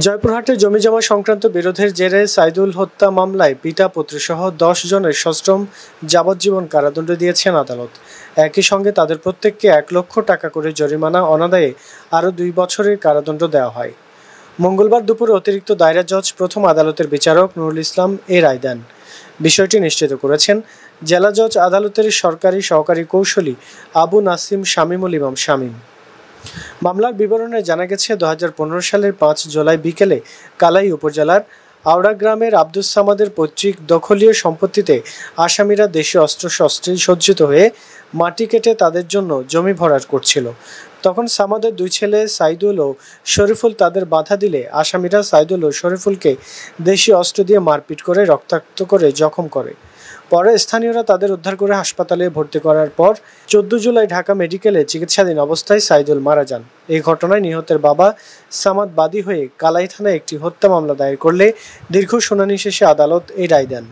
জয়পুরহাটে জমিজমা সংক্রান্ত বিরোধের জেরে সাইদুল হত্যা মামলায় পিতা পুত্রসহ ১০ জনের সশ্রম যাবজ্জীবন কারাদণ্ড দিয়েছেন আদালত। একই সঙ্গে তাদের প্রত্যেককে ১ লক্ষ টাকা করে জরিমানা অনাদায়ে আরও ২ বছরের কারাদণ্ড দেওয়া হয়। মঙ্গলবার দুপুরে অতিরিক্ত দায়রা জজ প্রথম আদালতের বিচারক নুরুল ইসলাম এ রায় দেন। বিষয়টি নিশ্চিত করেছেন জেলা জজ আদালতের সরকারি সহকারী কৌঁসুলি আবু নাসিম শামীমুল ইমাম শামীম। মামলার বিবরণে জানা গেছে, ২০১৫ সালের ৫ জুলাই বিকেলে কালাই উপজেলার আওড়া গ্রামের আব্দুস সামাদের পৈতৃক দখলীয় সম্পত্তিতে আসামিরা দেশীয় অস্ত্রশস্ত্রে সজ্জিত হয়ে মাটি কেটে তাদের জন্য জমি ভরাট করছিল। তখন সামাদের ২ ছেলে সাইদুল ও শরীফুল তাদের বাধা দিলে আসামিরা সাইদুল ও শরীফুলকে দেশীয় অস্ত্র দিয়ে মারপিট করে রক্তাক্ত করে জখম করে। পরে স্থানীয়রা তাদের উদ্ধার করে হাসপাতালে ভর্তি করার পর ১৪ জুলাই ঢাকা মেডিকেলে চিকিৎসাধীন অবস্থায় সাইদুল মারা যান। এই ঘটনায় নিহতের বাবা সামাদ বাদী হয়ে কালাই থানায় একটি হত্যা মামলা দায়ের করলে দীর্ঘ শুনানি শেষে আদালত এই রায় দেন।